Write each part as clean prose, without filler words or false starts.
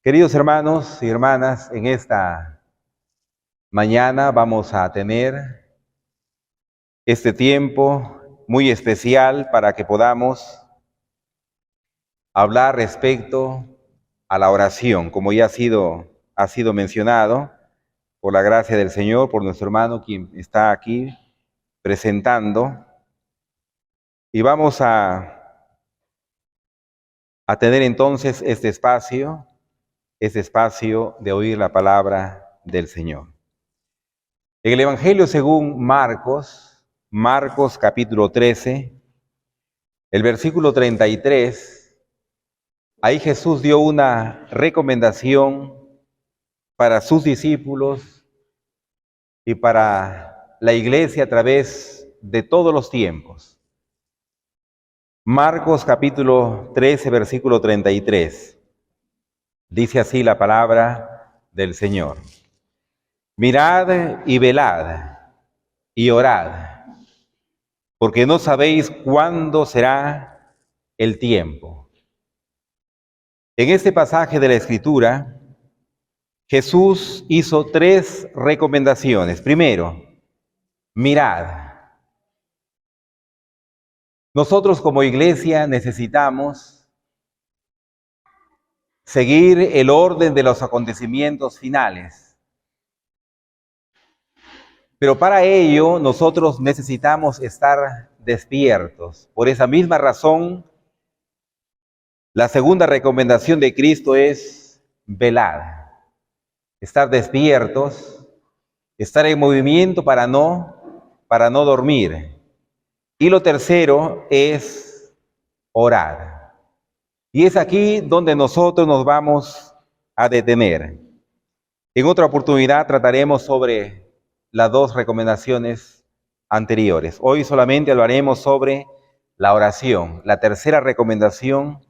Queridos hermanos y hermanas, en esta mañana vamos a tener este tiempo muy especial para que podamos hablar respecto a la oración, como ya ha sido mencionado por la gracia del Señor, por nuestro hermano quien está aquí presentando. Y vamos a tener entonces este espacio de oír la palabra del Señor. En el Evangelio según Marcos capítulo 13, el versículo 33, ahí Jesús dio una recomendación para sus discípulos y para la iglesia a través de todos los tiempos. Marcos capítulo 13, versículo 33. Dice así la palabra del Señor. Mirad y velad y orad, porque no sabéis cuándo será el tiempo. En este pasaje de la Escritura, Jesús hizo 3 recomendaciones. Primero, mirad. Nosotros como iglesia necesitamos seguir el orden de los acontecimientos finales. Pero para ello nosotros necesitamos estar despiertos. Por esa misma razón, la segunda recomendación de Cristo es velar, estar despiertos, estar en movimiento para no dormir. Y lo tercero es orar. Y es aquí donde nosotros nos vamos a detener. En otra oportunidad trataremos sobre las 2 recomendaciones anteriores. Hoy solamente hablaremos sobre la oración, la tercera recomendación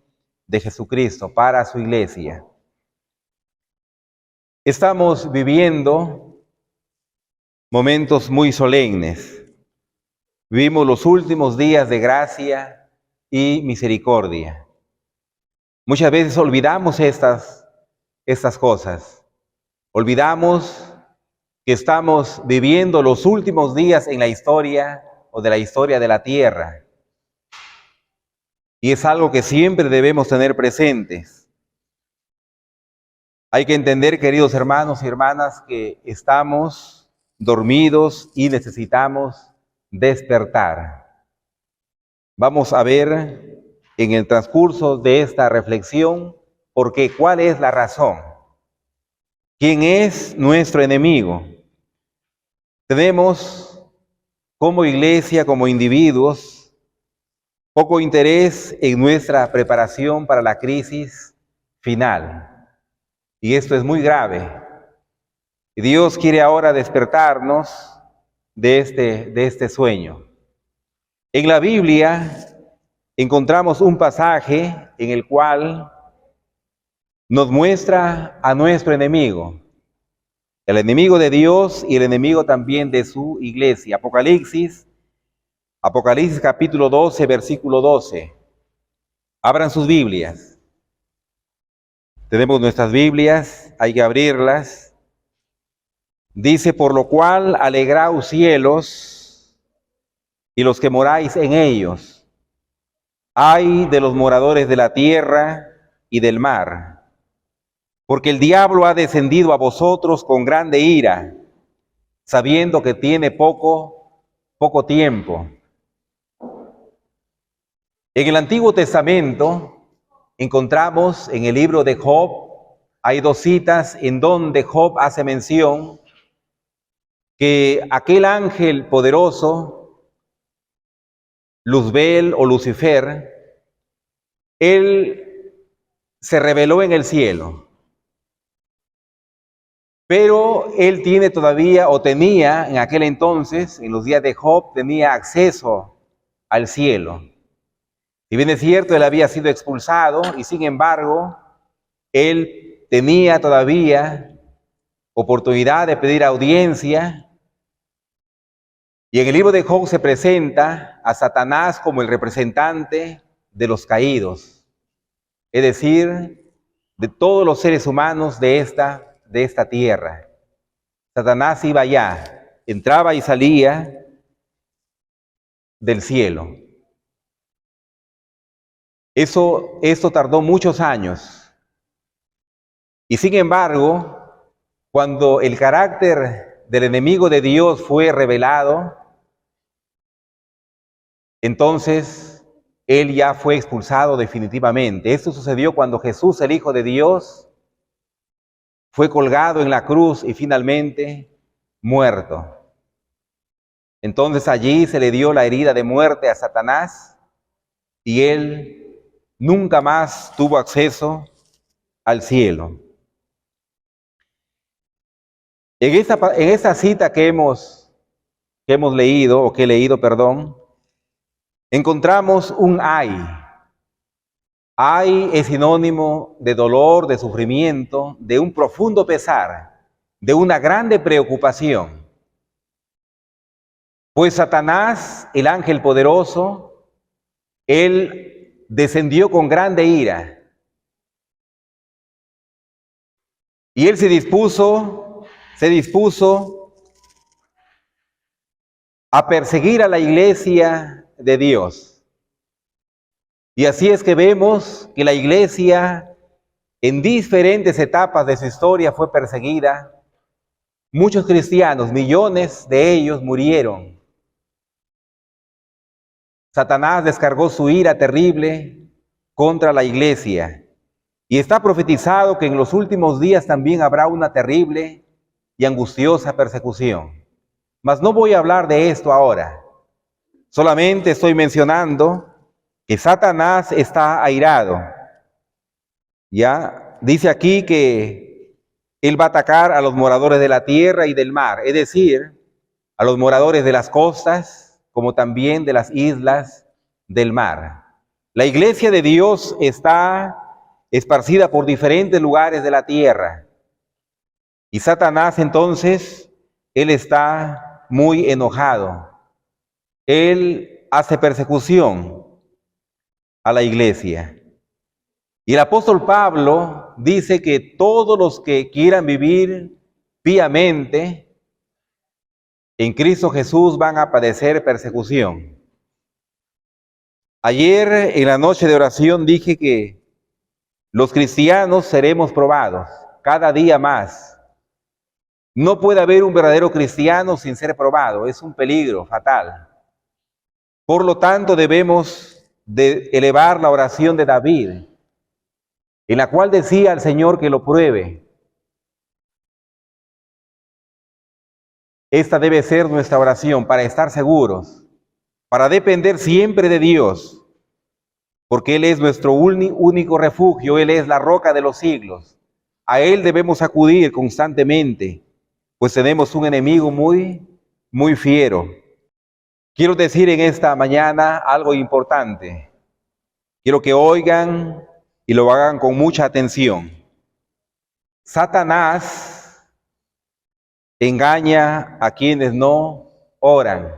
de Jesucristo para su iglesia. Estamos viviendo momentos muy solemnes. Vivimos los últimos días de gracia y misericordia. Muchas veces olvidamos estas cosas. Olvidamos que estamos viviendo los últimos días en la historia o de la historia de la tierra. Y es algo que siempre debemos tener presentes. Hay que entender, queridos hermanos y hermanas, que estamos dormidos y necesitamos despertar. Vamos a ver en el transcurso de esta reflexión cuál es la razón. ¿Quién es nuestro enemigo? Tenemos como iglesia, como individuos, poco interés en nuestra preparación para la crisis final. Y esto es muy grave. Y Dios quiere ahora despertarnos de este sueño. En la Biblia encontramos un pasaje en el cual nos muestra a nuestro enemigo, el enemigo de Dios y el enemigo también de su iglesia. Apocalipsis capítulo 12, versículo 12. Abran sus Biblias. Tenemos nuestras Biblias, hay que abrirlas. Dice, por lo cual alegraos cielos y los que moráis en ellos. Ay de los moradores de la tierra y del mar, porque el diablo ha descendido a vosotros con grande ira, sabiendo que tiene poco tiempo. En el Antiguo Testamento encontramos en el libro de Job, hay 2 citas en donde Job hace mención que aquel ángel poderoso, Luzbel o Lucifer, él se reveló en el cielo. Pero él tenía en aquel entonces, en los días de Job, tenía acceso al cielo. Si bien es cierto, él había sido expulsado y sin embargo, él tenía todavía oportunidad de pedir audiencia. Y en el libro de Job se presenta a Satanás como el representante de los caídos. Es decir, de todos los seres humanos de esta tierra. Satanás iba allá, entraba y salía del cielo. Esto tardó muchos años. Y sin embargo, cuando el carácter del enemigo de Dios fue revelado, entonces él ya fue expulsado definitivamente. Esto sucedió cuando Jesús, el Hijo de Dios, fue colgado en la cruz y finalmente muerto. Entonces allí se le dio la herida de muerte a Satanás y él nunca más tuvo acceso al cielo. En esta cita que hemos leído, o que he leído, perdón, encontramos un ay. Ay es sinónimo de dolor, de sufrimiento, de un profundo pesar, de una grande preocupación. Pues Satanás, el ángel poderoso, él descendió con grande ira. Y él se dispuso a perseguir a la iglesia de Dios. Y así es que vemos que la iglesia en diferentes etapas de su historia fue perseguida. Muchos cristianos, millones de ellos murieron. Satanás descargó su ira terrible contra la iglesia. Y está profetizado que en los últimos días también habrá una terrible y angustiosa persecución. Mas no voy a hablar de esto ahora. Solamente estoy mencionando que Satanás está airado. Ya dice aquí que él va a atacar a los moradores de la tierra y del mar, es decir, a los moradores de las costas, como también de las islas del mar. La iglesia de Dios está esparcida por diferentes lugares de la tierra. Y Satanás entonces, él está muy enojado. Él hace persecución a la iglesia. Y el apóstol Pablo dice que todos los que quieran vivir piamente en Cristo Jesús van a padecer persecución. Ayer en la noche de oración dije que los cristianos seremos probados cada día más. No puede haber un verdadero cristiano sin ser probado, es un peligro fatal. Por lo tanto, debemos de elevar la oración de David, en la cual decía al Señor que lo pruebe. Esta debe ser nuestra oración para estar seguros, para depender siempre de Dios, porque Él es nuestro único refugio, Él es la roca de los siglos. A Él debemos acudir constantemente, pues tenemos un enemigo muy, muy fiero. Quiero decir en esta mañana algo importante. Quiero que oigan y lo hagan con mucha atención. Satanás engaña a quienes no oran.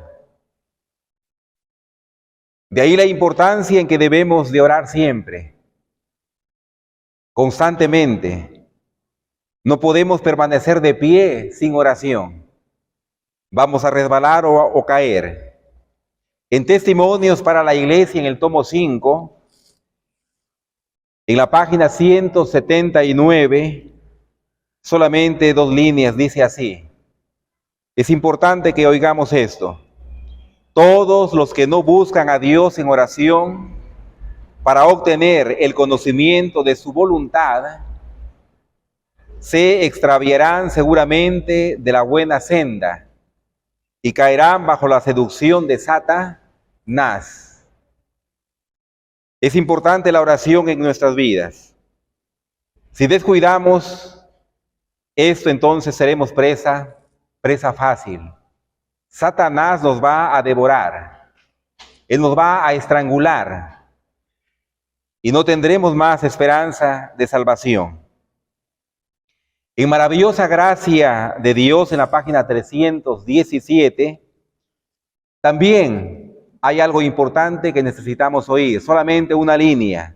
De ahí la importancia en que debemos de orar siempre, constantemente. No podemos permanecer de pie sin oración. Vamos a resbalar o caer. En Testimonios para la Iglesia, en el tomo 5, en la página 179, solamente 2 líneas, dice así. Es importante que oigamos esto. Todos los que no buscan a Dios en oración para obtener el conocimiento de su voluntad, se extraviarán seguramente de la buena senda y caerán bajo la seducción de Satanás. Es importante la oración en nuestras vidas. Si descuidamos esto, entonces seremos presa fácil. Satanás nos va a devorar. Él nos va a estrangular. Y no tendremos más esperanza de salvación. En maravillosa gracia de Dios, en la página 317, también hay algo importante que necesitamos oír. Solamente una línea.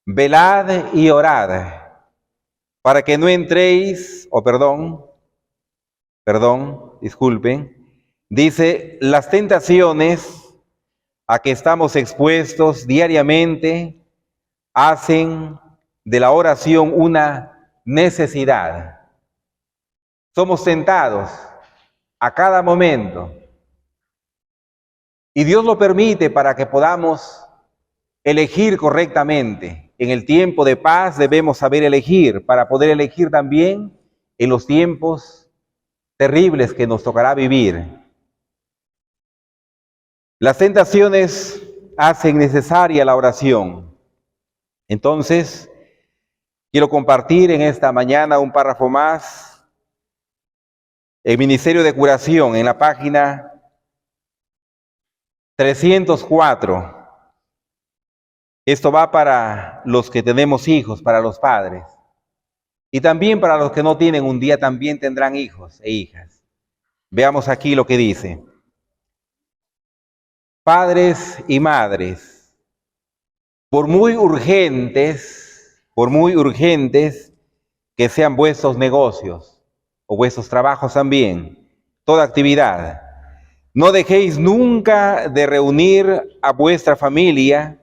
Velad y orad para que no entréis, disculpen, dice, las tentaciones a que estamos expuestos diariamente hacen de la oración una necesidad. Somos tentados a cada momento y Dios lo permite para que podamos elegir correctamente. En el tiempo de paz debemos saber elegir para poder elegir también en los tiempos terribles que nos tocará vivir. Las tentaciones hacen necesaria la oración. Entonces, quiero compartir en esta mañana un párrafo más. El Ministerio de Curación, en la página 304. Esto va para los que tenemos hijos, para los padres. Y también para los que no tienen, un día también tendrán hijos e hijas. Veamos aquí lo que dice. Padres y madres, por muy urgentes que sean vuestros negocios o vuestros trabajos también, toda actividad, no dejéis nunca de reunir a vuestra familia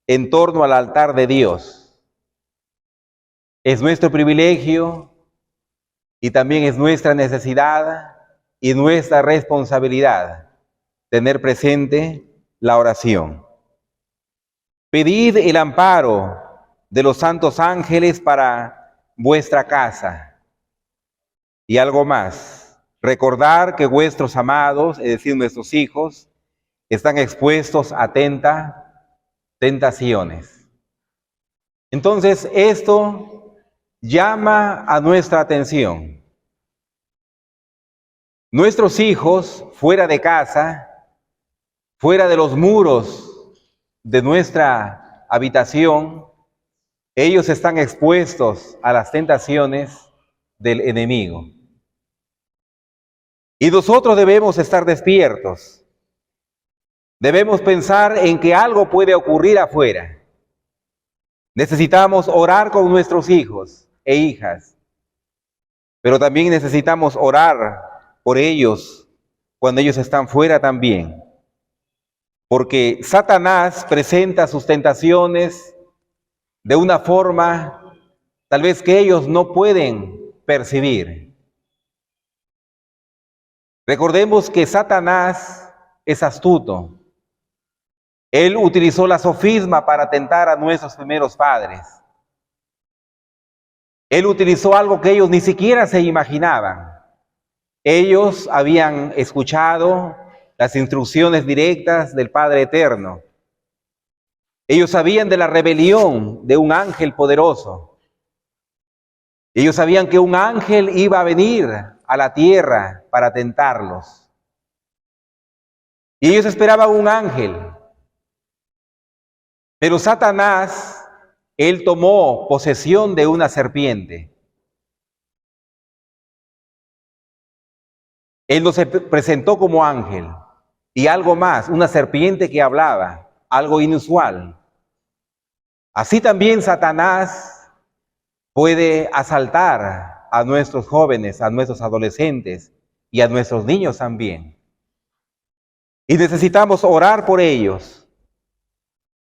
en torno al altar de Dios. Es nuestro privilegio y también es nuestra necesidad y nuestra responsabilidad tener presente la oración. Pedid el amparo de los santos ángeles para vuestra casa. Y algo más, recordar que vuestros amados, es decir, nuestros hijos, están expuestos a tentaciones. Entonces, esto llama a nuestra atención. Nuestros hijos, fuera de casa, fuera de los muros de nuestra habitación, ellos están expuestos a las tentaciones del enemigo. Y nosotros debemos estar despiertos. Debemos pensar en que algo puede ocurrir afuera. Necesitamos orar con nuestros hijos e hijas, pero también necesitamos orar por ellos cuando ellos están fuera también. Porque Satanás presenta sus tentaciones de una forma tal vez que ellos no pueden percibir. Recordemos que Satanás es astuto. Él utilizó la sofisma para tentar a nuestros primeros padres. Él utilizó algo que ellos ni siquiera se imaginaban. Ellos habían escuchado las instrucciones directas del Padre Eterno. Ellos sabían de la rebelión de un ángel poderoso. Ellos sabían que un ángel iba a venir a la tierra para tentarlos. Y ellos esperaban un ángel. Pero Satanás, él tomó posesión de una serpiente. Él no se presentó como ángel. Y algo más, una serpiente que hablaba, algo inusual. Así también Satanás puede asaltar a nuestros jóvenes, a nuestros adolescentes y a nuestros niños también. Y necesitamos orar por ellos,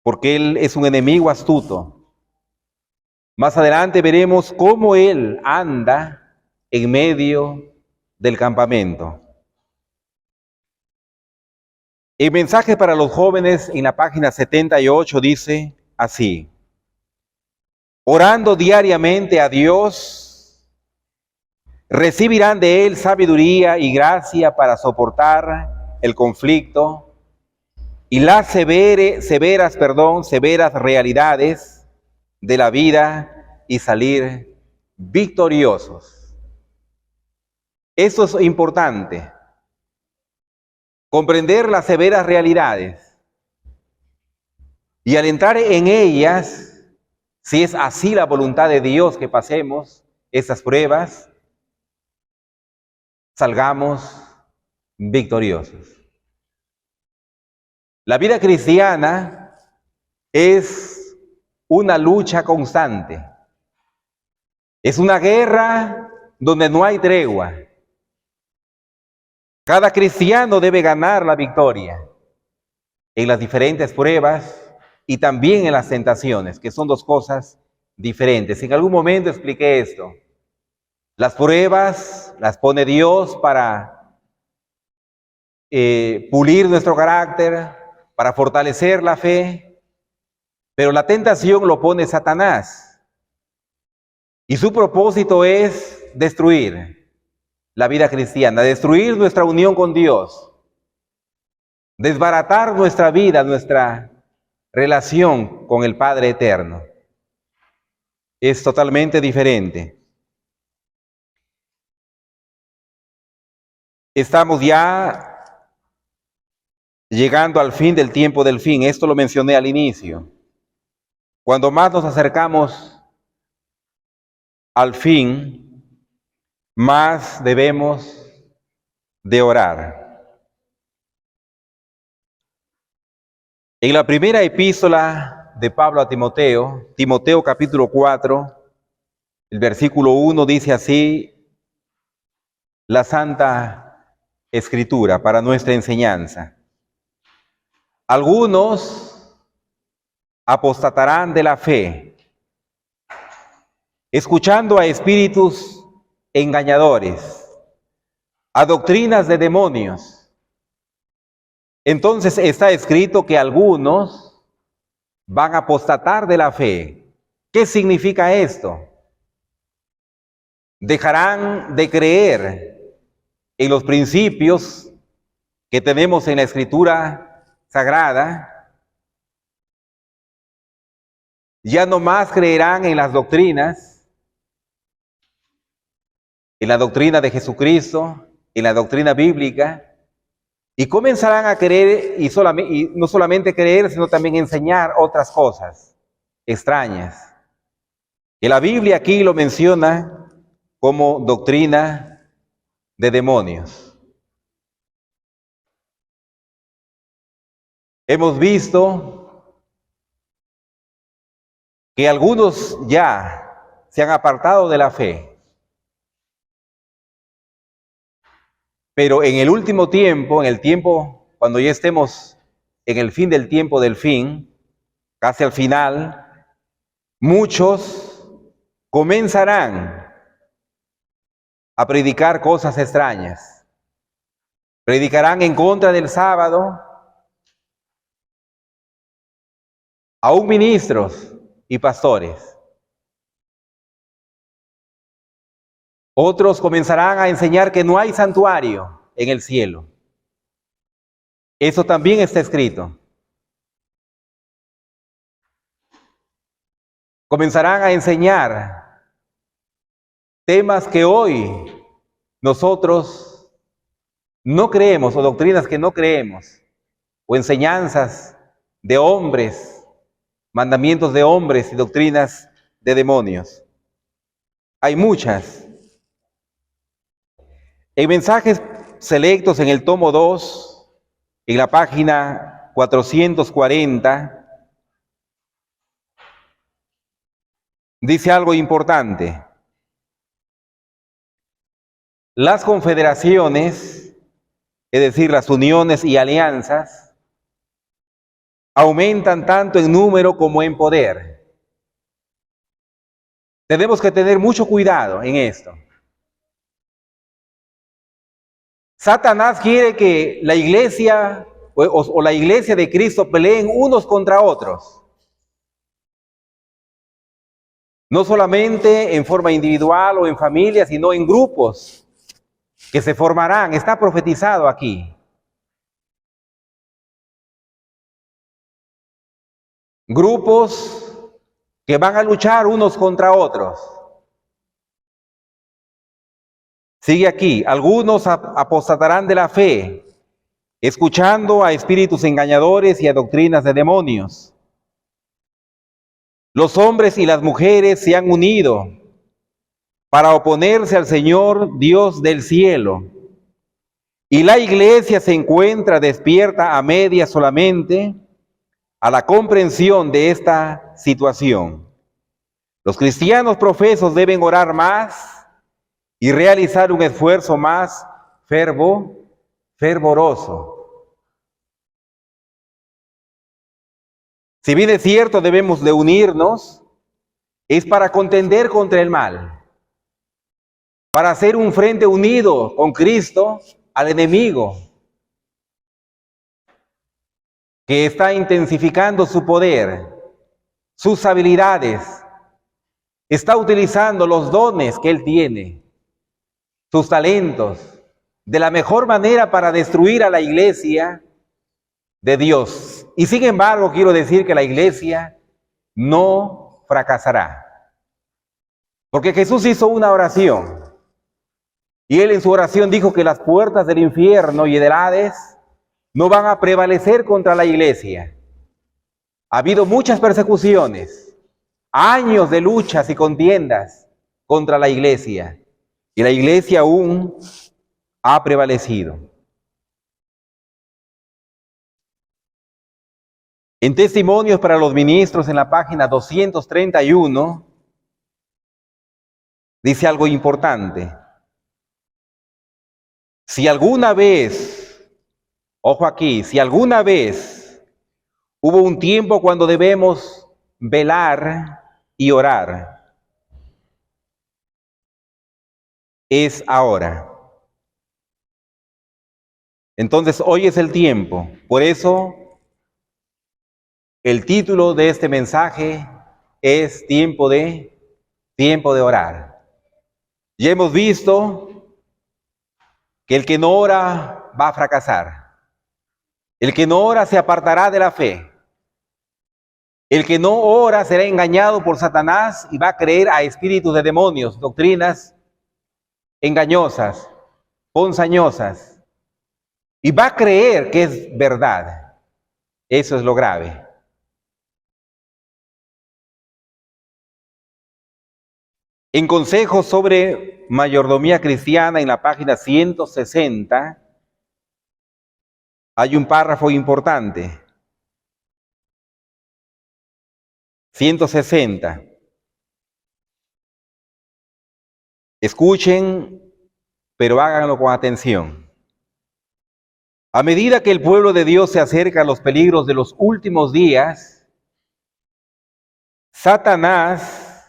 porque él es un enemigo astuto. Más adelante veremos cómo él anda en medio del campamento. El mensaje para los jóvenes en la página 78 dice así: orando diariamente a Dios, recibirán de Él sabiduría y gracia para soportar el conflicto y las severas realidades de la vida y salir victoriosos. Eso es importante. Comprender las severas realidades y al entrar en ellas, si es así la voluntad de Dios que pasemos esas pruebas, salgamos victoriosos. La vida cristiana es una lucha constante. Es una guerra donde no hay tregua. Cada cristiano debe ganar la victoria en las diferentes pruebas y también en las tentaciones, que son dos cosas diferentes. En algún momento expliqué esto. Las pruebas las pone Dios para pulir nuestro carácter, para fortalecer la fe, pero la tentación lo pone Satanás. Y su propósito es destruir la vida cristiana, destruir nuestra unión con Dios, desbaratar nuestra vida, nuestra relación con el Padre Eterno. Es totalmente diferente. Estamos ya llegando al fin del tiempo del fin. Esto lo mencioné al inicio. Cuando más nos acercamos al fin, más debemos de orar. En la primera epístola de Pablo a Timoteo, Timoteo capítulo 4, el versículo 1 dice así, la Santa Escritura para nuestra enseñanza. Algunos apostatarán de la fe, escuchando a espíritus engañadores, a doctrinas de demonios. Entonces está escrito que algunos van a apostatar de la fe. ¿Qué significa esto? Dejarán de creer en los principios que tenemos en la Escritura Sagrada. Ya no más creerán en las doctrinas, en la doctrina de Jesucristo, en la doctrina bíblica, y comenzarán a creer, y no solamente creer, sino también enseñar otras cosas extrañas, que la Biblia aquí lo menciona como doctrina de demonios. Hemos visto que algunos ya se han apartado de la fe, pero en el último tiempo, en el tiempo cuando ya estemos en el fin del tiempo del fin, casi al final, muchos comenzarán a predicar cosas extrañas. Predicarán en contra del sábado, aún ministros y pastores. Otros comenzarán a enseñar que no hay santuario en el cielo. Eso también está escrito. Comenzarán a enseñar temas que hoy nosotros no creemos, o doctrinas que no creemos, o enseñanzas de hombres, mandamientos de hombres y doctrinas de demonios. Hay muchas. En mensajes selectos en el tomo 2, en la página 440, dice algo importante. Las confederaciones, es decir, las uniones y alianzas, aumentan tanto en número como en poder. Tenemos que tener mucho cuidado en esto. Satanás quiere que la iglesia o la iglesia de Cristo peleen unos contra otros. No solamente en forma individual o en familia, sino en grupos que se formarán. Está profetizado aquí. Grupos que van a luchar unos contra otros. Sigue aquí, algunos apostatarán de la fe, escuchando a espíritus engañadores y a doctrinas de demonios. Los hombres y las mujeres se han unido para oponerse al Señor Dios del cielo. Y la iglesia se encuentra despierta a medias solamente a la comprensión de esta situación. Los cristianos profesos deben orar más y realizar un esfuerzo más fervoroso. Si bien es cierto, debemos de unirnos, es para contender contra el mal, para hacer un frente unido con Cristo al enemigo, que está intensificando su poder, sus habilidades, está utilizando los dones que él tiene, sus talentos, de la mejor manera para destruir a la iglesia de Dios. Y sin embargo, quiero decir que la iglesia no fracasará. Porque Jesús hizo una oración. Y él en su oración dijo que las puertas del infierno y del Hades no van a prevalecer contra la iglesia. Ha habido muchas persecuciones, años de luchas y contiendas contra la iglesia. Y la iglesia aún ha prevalecido. En Testimonios para los Ministros, en la página 231, dice algo importante. Si alguna vez, ojo aquí, si alguna vez hubo un tiempo cuando debemos velar y orar, es ahora. Entonces, hoy es el tiempo. Por eso, el título de este mensaje es tiempo de orar. Ya hemos visto que el que no ora va a fracasar. El que no ora se apartará de la fe. El que no ora será engañado por Satanás y va a creer a espíritus de demonios, doctrinas engañosas, ponzañosas. Y va a creer que es verdad. Eso es lo grave. En Consejos sobre Mayordomía Cristiana, en la página 160, hay un párrafo importante. 160. Escuchen, pero háganlo con atención. A medida que el pueblo de Dios se acerca a los peligros de los últimos días, Satanás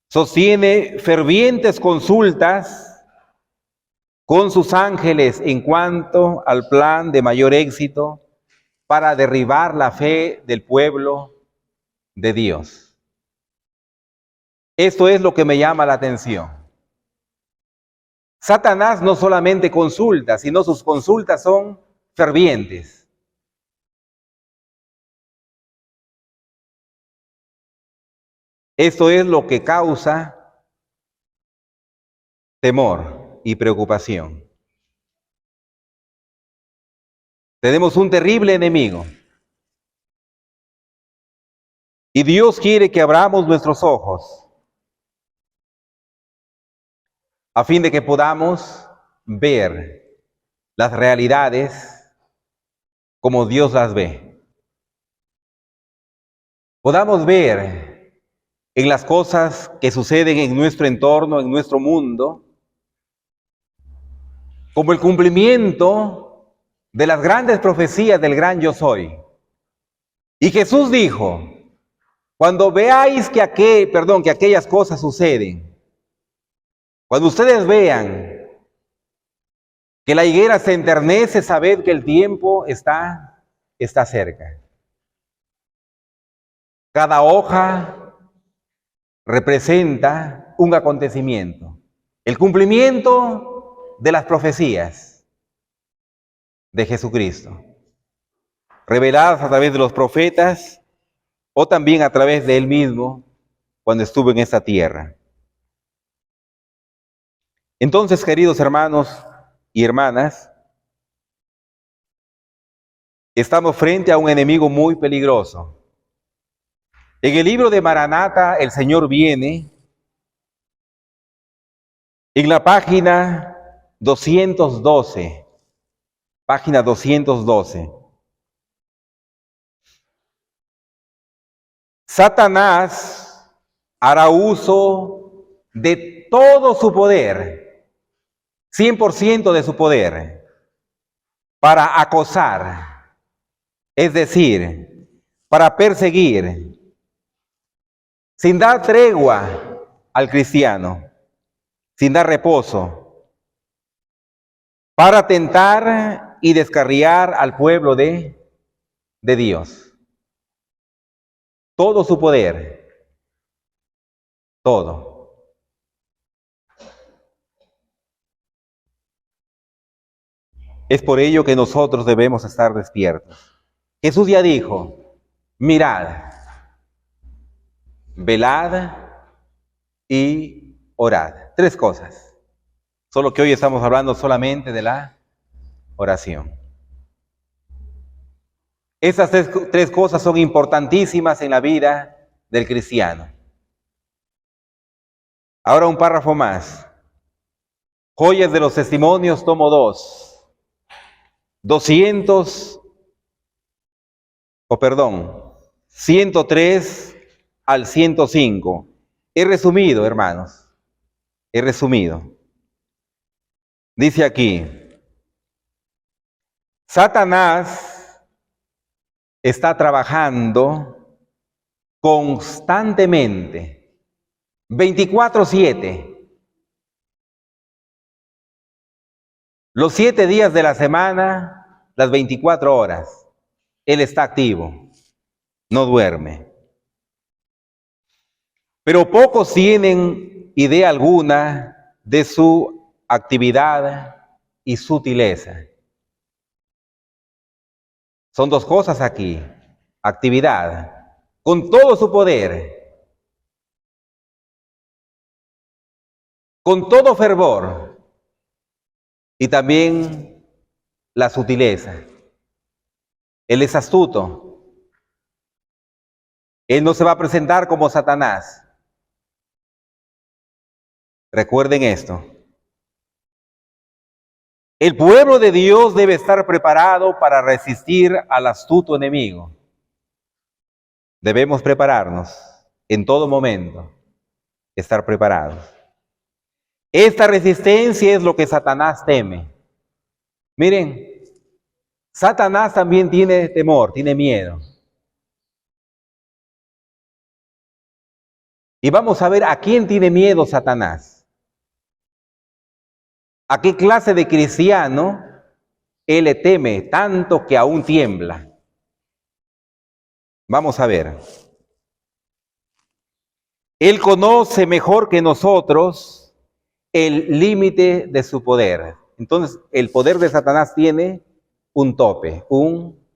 sostiene fervientes consultas con sus ángeles en cuanto al plan de mayor éxito para derribar la fe del pueblo de Dios. Esto es lo que me llama la atención. Satanás no solamente consulta, sino sus consultas son fervientes. Esto es lo que causa temor y preocupación. Tenemos un terrible enemigo. Y Dios quiere que abramos nuestros ojos a fin de que podamos ver las realidades como Dios las ve. Podamos ver en las cosas que suceden en nuestro entorno, en nuestro mundo, como el cumplimiento de las grandes profecías del gran yo soy. Y Jesús dijo, cuando veáis que aquellas cosas suceden, cuando ustedes vean que la higuera se enternece, sabed que el tiempo está cerca. Cada hoja representa un acontecimiento, el cumplimiento de las profecías de Jesucristo, reveladas a través de los profetas o también a través de Él mismo cuando estuvo en esta tierra. Entonces, queridos hermanos y hermanas, estamos frente a un enemigo muy peligroso. En el libro de Maranata, el Señor viene, en la página 212, página 212. Satanás hará uso de todo su poder, 100% de su poder, para acosar, es decir, para perseguir, sin dar tregua al cristiano, sin dar reposo, para tentar y descarriar al pueblo de Dios. Todo su poder, todo. Es por ello que nosotros debemos estar despiertos. Jesús ya dijo, mirad, velad y orad. 3 cosas. Solo que hoy estamos hablando solamente de la oración. Esas 3 cosas son importantísimas en la vida del cristiano. Ahora un párrafo más. Joyas de los Testimonios, tomo 2. 103 al 105. He resumido, hermanos. He resumido. Dice aquí, Satanás está trabajando constantemente, 24/7. Los 7 días de la semana, las 24 horas. Él está activo, no duerme. Pero pocos tienen idea alguna de su actividad y sutileza. Son 2 cosas aquí. Actividad, con todo su poder, con todo fervor, y también la sutileza. Él es astuto. Él no se va a presentar como Satanás. Recuerden esto. El pueblo de Dios debe estar preparado para resistir al astuto enemigo. Debemos prepararnos en todo momento, estar preparados. Esta resistencia es lo que Satanás teme. Miren, Satanás también tiene temor, tiene miedo. Y vamos a ver a quién tiene miedo Satanás. ¿A qué clase de cristiano él le teme tanto que aún tiembla? Vamos a ver. Él conoce mejor que nosotros el límite de su poder. Entonces, el poder de Satanás tiene un tope, un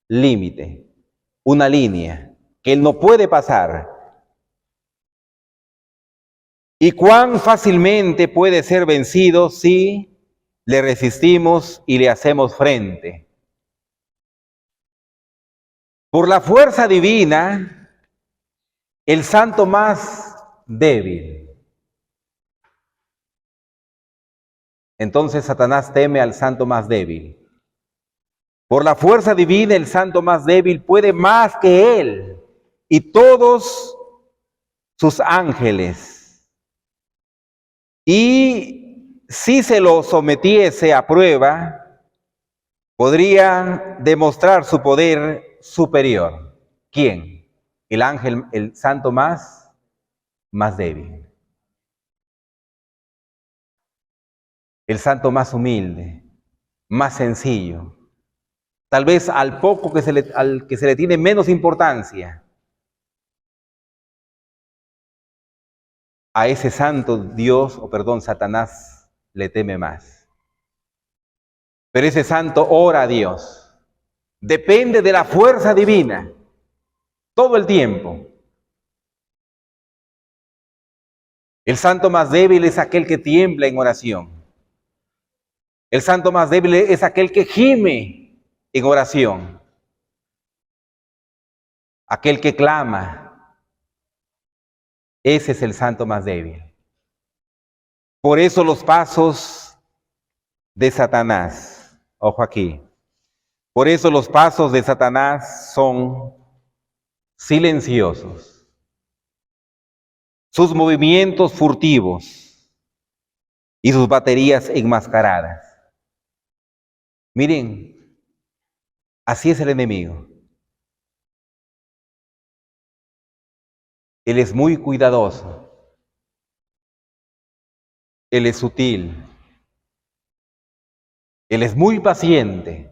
límite, una línea que él no puede pasar. ¿Y cuán fácilmente puede ser vencido si le resistimos y le hacemos frente? Por la fuerza divina, el santo más débil. Entonces Satanás teme al santo más débil. Por la fuerza divina, el santo más débil puede más que él y todos sus ángeles. Y si se lo sometiese a prueba, podría demostrar su poder superior. ¿Quién? El ángel, el santo más débil. El santo más humilde, más sencillo. Tal vez al que se le tiene menos importancia. A ese santo Dios, Satanás le teme más. Pero ese santo ora a Dios. Depende de la fuerza divina. Todo el tiempo. El santo más débil es aquel que tiembla en oración. El santo más débil es aquel que gime en oración. Aquel que clama. Ese es el santo más débil. Por eso los pasos de Satanás, ojo aquí, por eso los pasos de Satanás son silenciosos. sus movimientos furtivos y sus baterías enmascaradas. Miren, así es el enemigo. Él es muy cuidadoso. Él es sutil. Él es muy paciente.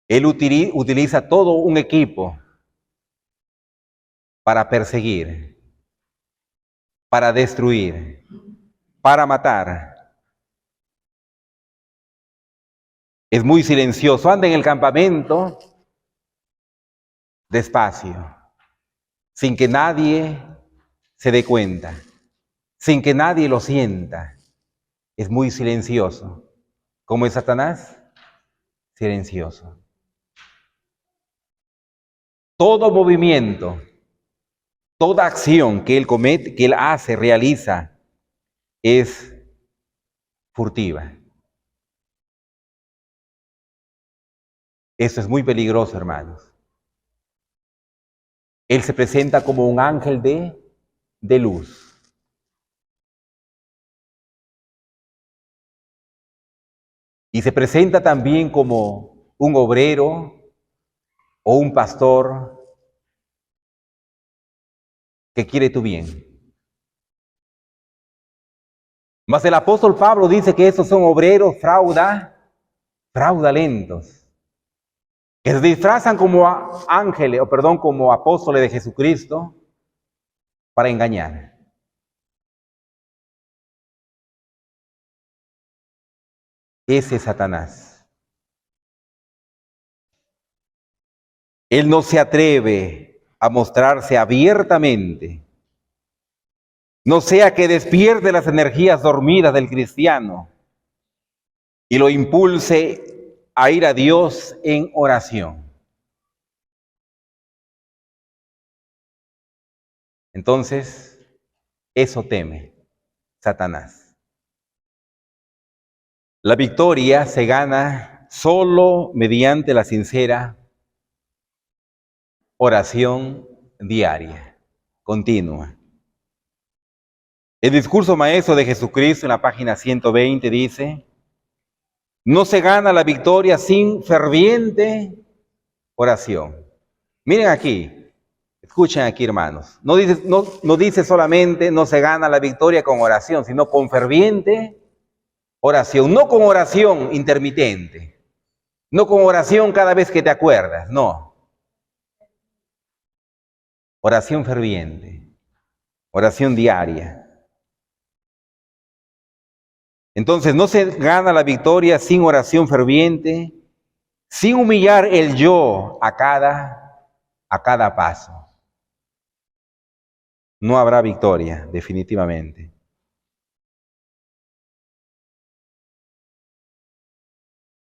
Él utiliza todo un equipo para perseguir, para destruir, para matar. Es muy silencioso, anda en el campamento despacio, sin que nadie se dé cuenta, sin que nadie lo sienta. Es muy silencioso. ¿Cómo es Satanás? Silencioso. Todo movimiento, toda acción que él comete, que él hace, realiza, es furtiva. Eso es muy peligroso, hermanos. Él se presenta como un ángel de luz. Y se presenta también como un obrero o un pastor que quiere tu bien. Mas el apóstol Pablo dice que esos son obreros fraudulentos, que se disfrazan como ángeles, como apóstoles de Jesucristo para engañar. Ese es Satanás. Él no se atreve a mostrarse abiertamente, no sea que despierte las energías dormidas del cristiano y lo impulse a ir a Dios en oración. Entonces, eso teme Satanás. La victoria se gana solo mediante la sincera oración diaria, continua. El discurso maestro de Jesucristo en la página 120 dice: no se gana la victoria sin ferviente oración. Miren aquí, escuchen aquí, hermanos. No dice solamente no se gana la victoria con oración, sino con ferviente oración. No con oración intermitente, no con oración cada vez que te acuerdas, no. Oración ferviente, oración diaria. Entonces no se gana la victoria sin oración ferviente, sin humillar el yo a cada paso. No habrá victoria, definitivamente.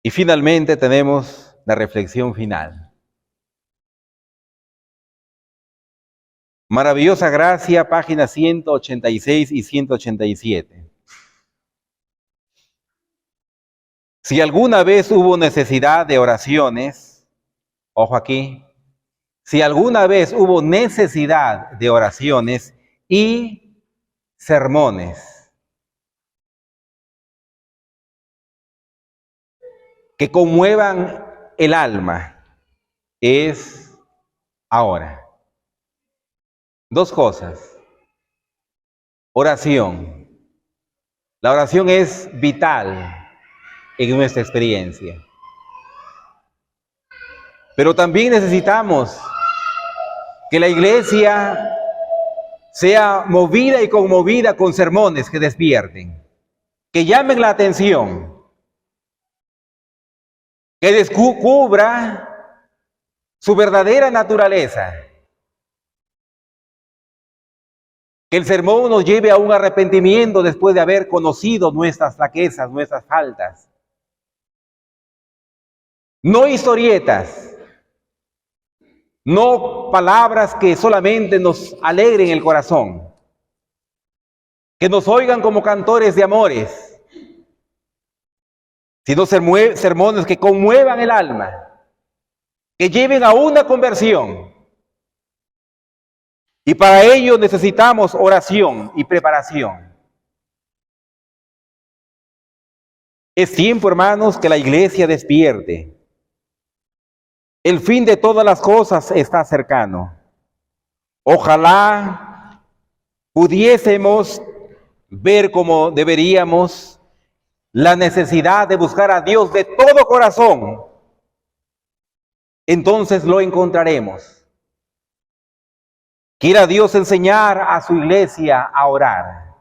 Y finalmente tenemos la reflexión final. Maravillosa gracia, páginas 186 y 187. Si alguna vez hubo necesidad de oraciones, ojo aquí, si alguna vez hubo necesidad de oraciones y sermones que conmuevan el alma, es ahora. Dos cosas. Oración. La oración es vital en nuestra experiencia. Pero también necesitamos que la iglesia sea movida y conmovida con sermones que despierten, que llamen la atención, que descubra su verdadera naturaleza. Que el sermón nos lleve a un arrepentimiento después de haber conocido nuestras flaquezas, nuestras faltas. No historietas, no palabras que solamente nos alegren el corazón, que nos oigan como cantores de amores, sino sermones que conmuevan el alma, que lleven a una conversión. Y para ello necesitamos oración y preparación. Es tiempo, hermanos, que la iglesia despierte. El fin de todas las cosas está cercano. Ojalá pudiésemos ver como deberíamos la necesidad de buscar a Dios de todo corazón. Entonces lo encontraremos. Quiera Dios enseñar a su iglesia a orar.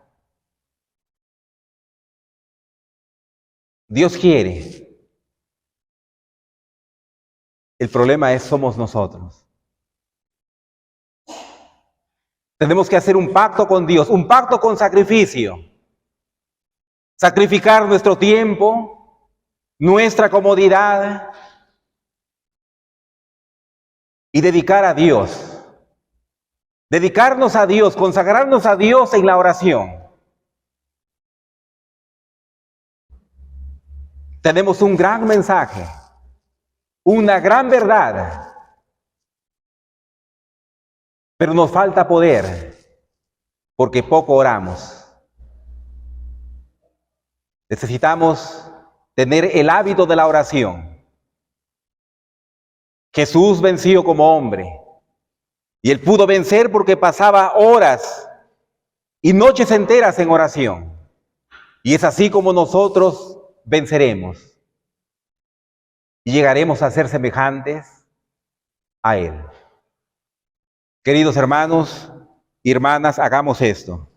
Dios quiere. El problema somos nosotros. Tenemos que hacer un pacto con Dios, un pacto con sacrificio. Sacrificar nuestro tiempo, nuestra comodidad y dedicar a Dios. Dedicarnos a Dios, consagrarnos a Dios en la oración. Tenemos un gran mensaje, una gran verdad, pero nos falta poder porque poco oramos. Necesitamos tener el hábito de la oración. Jesús venció como hombre y él pudo vencer porque pasaba horas y noches enteras en oración. Y es así como nosotros venceremos y llegaremos a ser semejantes a Él. Queridos hermanos y hermanas, hagamos esto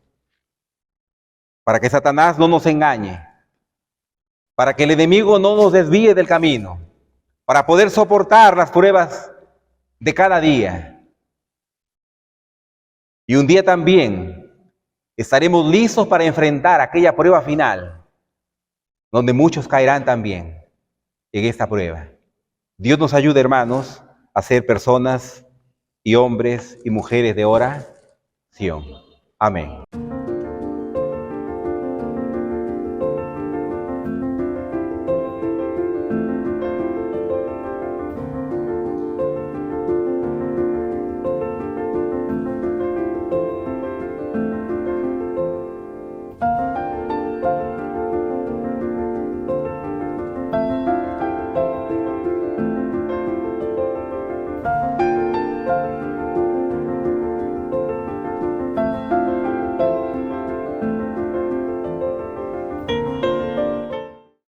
para que Satanás no nos engañe, para que el enemigo no nos desvíe del camino, para poder soportar las pruebas de cada día. Y un día también estaremos listos para enfrentar aquella prueba final, donde muchos caerán también en esta prueba. Dios nos ayude, hermanos, a ser personas y hombres y mujeres de oración. Amén.